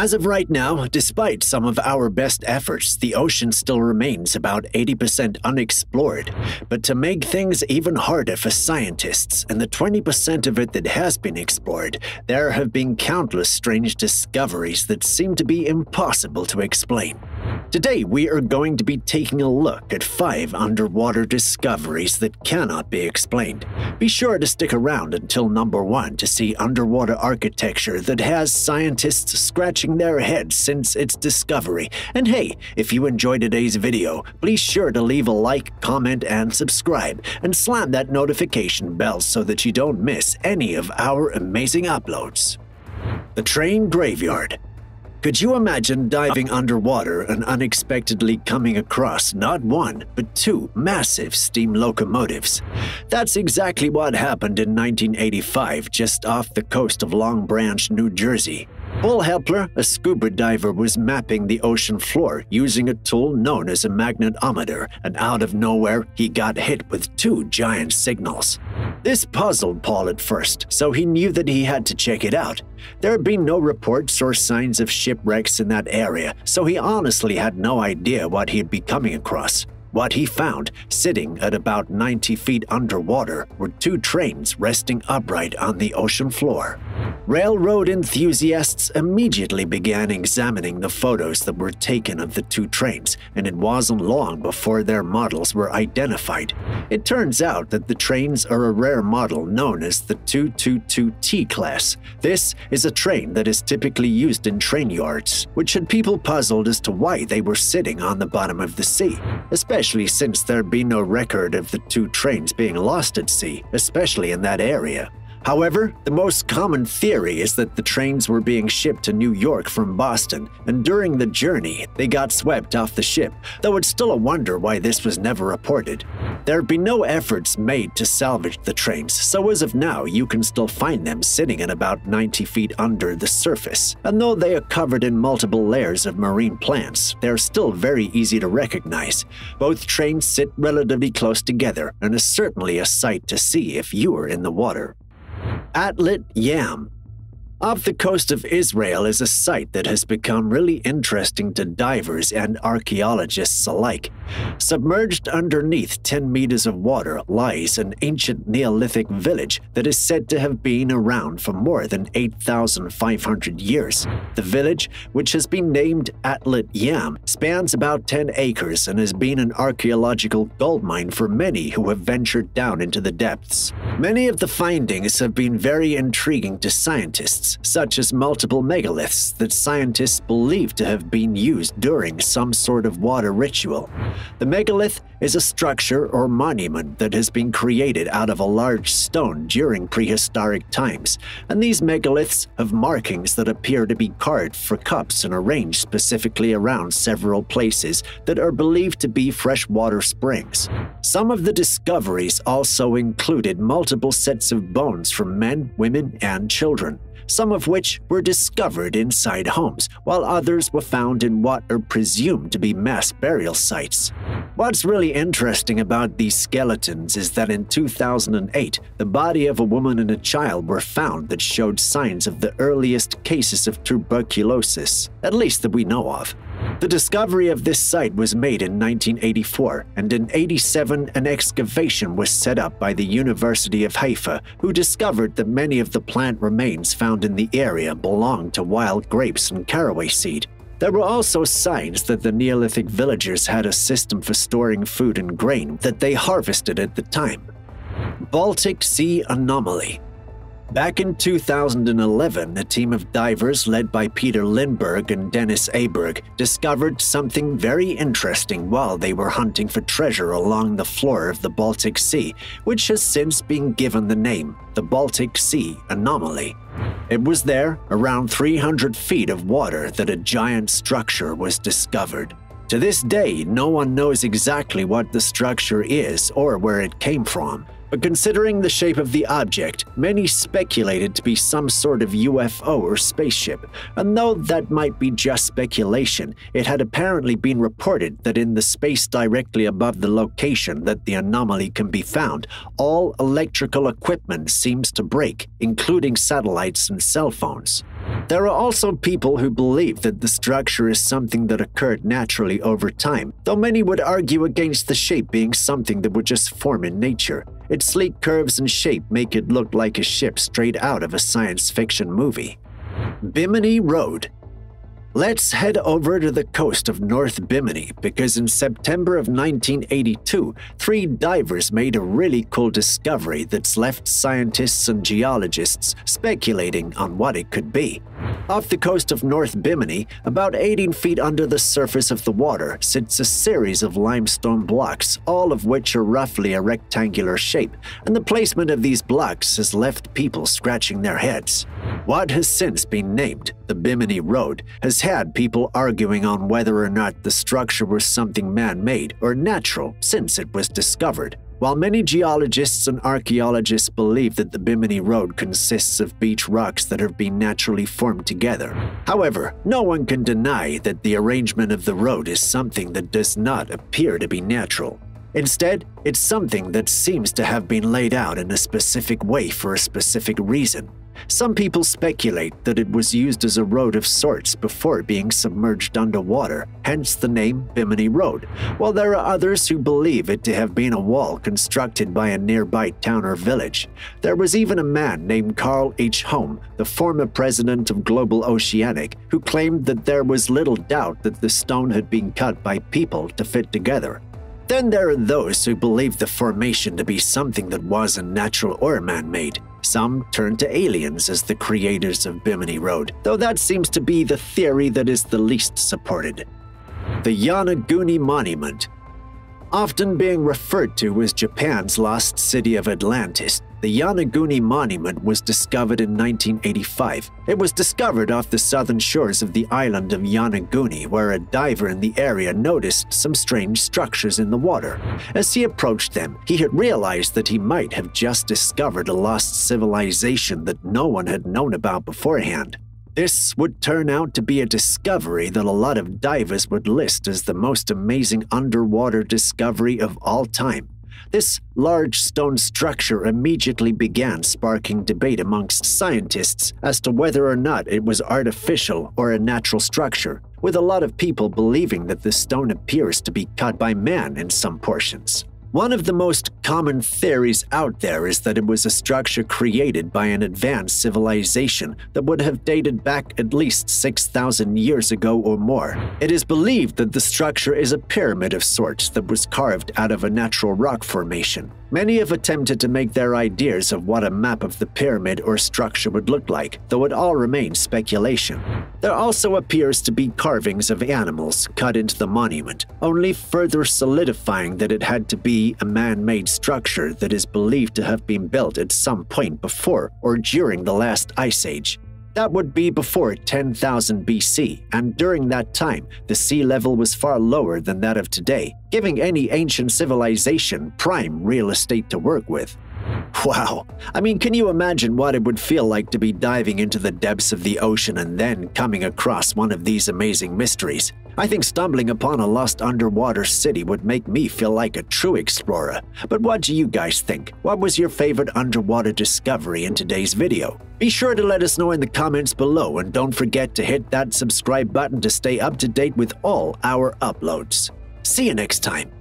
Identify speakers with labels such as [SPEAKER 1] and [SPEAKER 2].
[SPEAKER 1] As of right now, despite some of our best efforts, the ocean still remains about 80% unexplored. But to make things even harder for scientists, and the 20% of it that has been explored, there have been countless strange discoveries that seem to be impossible to explain. Today, we are going to be taking a look at 5 underwater discoveries that cannot be explained. Be sure to stick around until number 1 to see underwater architecture that has scientists scratching their heads since its discovery. And hey, if you enjoyed today's video, please sure to leave a like, comment, and subscribe, and slam that notification bell so that you don't miss any of our amazing uploads. The Train Graveyard. Could you imagine diving underwater and unexpectedly coming across not 1, but 2 massive steam locomotives? That's exactly what happened in 1985 just off the coast of Long Branch, New Jersey. Paul Hepler, a scuba diver, was mapping the ocean floor using a tool known as a magnetometer, and out of nowhere, he got hit with 2 giant signals. This puzzled Paul at first, so he knew that he had to check it out. There had been no reports or signs of shipwrecks in that area, so he honestly had no idea what he'd be coming across. What he found, sitting at about 90 feet underwater, were 2 trains resting upright on the ocean floor. Railroad enthusiasts immediately began examining the photos that were taken of the 2 trains, and it wasn't long before their models were identified. It turns out that the trains are a rare model known as the 222T class. This is a train that is typically used in train yards, which had people puzzled as to why they were sitting on the bottom of the sea, especially since there'd be no record of the 2 trains being lost at sea, especially in that area. However, the most common theory is that the trains were being shipped to New York from Boston, and during the journey, they got swept off the ship, though it's still a wonder why this was never reported. There have been no efforts made to salvage the trains, so as of now, you can still find them sitting at about 90 feet under the surface. And though they are covered in multiple layers of marine plants, they are still very easy to recognize. Both trains sit relatively close together, and is certainly a sight to see if you are in the water. Atlet Yam. Off the coast of Israel is a site that has become really interesting to divers and archaeologists alike. Submerged underneath 10 meters of water lies an ancient Neolithic village that is said to have been around for more than 8,500 years. The village, which has been named Atlet Yam, spans about 10 acres and has been an archaeological goldmine for many who have ventured down into the depths. Many of the findings have been very intriguing to scientists, such as multiple megaliths that scientists believe to have been used during some sort of water ritual. The megalith is a structure or monument that has been created out of a large stone during prehistoric times, and these megaliths have markings that appear to be carved for cups and arranged specifically around several places that are believed to be freshwater springs. Some of the discoveries also included multiple sets of bones from men, women, and children, some of which were discovered inside homes, while others were found in what are presumed to be mass burial sites. What's really interesting about these skeletons is that in 2008, the body of a woman and a child were found that showed signs of the earliest cases of tuberculosis, at least that we know of. The discovery of this site was made in 1984, and in 1987 an excavation was set up by the University of Haifa, who discovered that many of the plant remains found in the area belonged to wild grapes and caraway seed. There were also signs that the Neolithic villagers had a system for storing food and grain that they harvested at the time. Baltic Sea Anomaly. Back in 2011, a team of divers led by Peter Lindberg and Dennis Aberg discovered something very interesting while they were hunting for treasure along the floor of the Baltic Sea, which has since been given the name the Baltic Sea Anomaly. It was there, around 300 feet of water, that a giant structure was discovered. To this day, no one knows exactly what the structure is or where it came from. But considering the shape of the object, many speculated to be some sort of UFO or spaceship, and though that might be just speculation, it had apparently been reported that in the space directly above the location that the anomaly can be found, all electrical equipment seems to break, including satellites and cell phones. There are also people who believe that the structure is something that occurred naturally over time, though many would argue against the shape being something that would just form in nature. Its sleek curves and shape make it look like a ship straight out of a science fiction movie. Bimini Road. Let's head over to the coast of North Bimini because in September of 1982, 3 divers made a really cool discovery that's left scientists and geologists speculating on what it could be. Off the coast of North Bimini, about 18 feet under the surface of the water, sits a series of limestone blocks, all of which are roughly a rectangular shape, and the placement of these blocks has left people scratching their heads. What has since been named the Bimini Road has had people arguing on whether or not the structure was something man-made or natural since it was discovered. While many geologists and archaeologists believe that the Bimini Road consists of beach rocks that have been naturally formed together. However, no one can deny that the arrangement of the road is something that does not appear to be natural. Instead, it's something that seems to have been laid out in a specific way for a specific reason. Some people speculate that it was used as a road of sorts before being submerged underwater, hence the name Bimini Road, while there are others who believe it to have been a wall constructed by a nearby town or village. There was even a man named Carl H. Holm, the former president of Global Oceanic, who claimed that there was little doubt that the stone had been cut by people to fit together. Then there are those who believe the formation to be something that wasn't natural or man-made. Some turn to aliens as the creators of Bimini Road, though that seems to be the theory that is the least supported. The Yananguni Monument. Often being referred to as Japan's lost city of Atlantis, the Yananguni Monument was discovered in 1985. It was discovered off the southern shores of the island of Yananguni, where a diver in the area noticed some strange structures in the water. As he approached them, he had realized that he might have just discovered a lost civilization that no one had known about beforehand. This would turn out to be a discovery that a lot of divers would list as the most amazing underwater discovery of all time. This large stone structure immediately began sparking debate amongst scientists as to whether or not it was artificial or a natural structure, with a lot of people believing that the stone appears to be cut by man in some portions. One of the most common theories out there is that it was a structure created by an advanced civilization that would have dated back at least 6,000 years ago or more. It is believed that the structure is a pyramid of sorts that was carved out of a natural rock formation. Many have attempted to make their ideas of what a map of the pyramid or structure would look like, though it all remains speculation. There also appears to be carvings of animals cut into the monument, only further solidifying that it had to be a man-made structure that is believed to have been built at some point before or during the last ice age. That would be before 10,000 BC, and during that time, the sea level was far lower than that of today, giving any ancient civilization prime real estate to work with. Wow, I mean, can you imagine what it would feel like to be diving into the depths of the ocean and then coming across one of these amazing mysteries? I think stumbling upon a lost underwater city would make me feel like a true explorer. But what do you guys think? What was your favorite underwater discovery in today's video? Be sure to let us know in the comments below, and don't forget to hit that subscribe button to stay up to date with all our uploads. See you next time.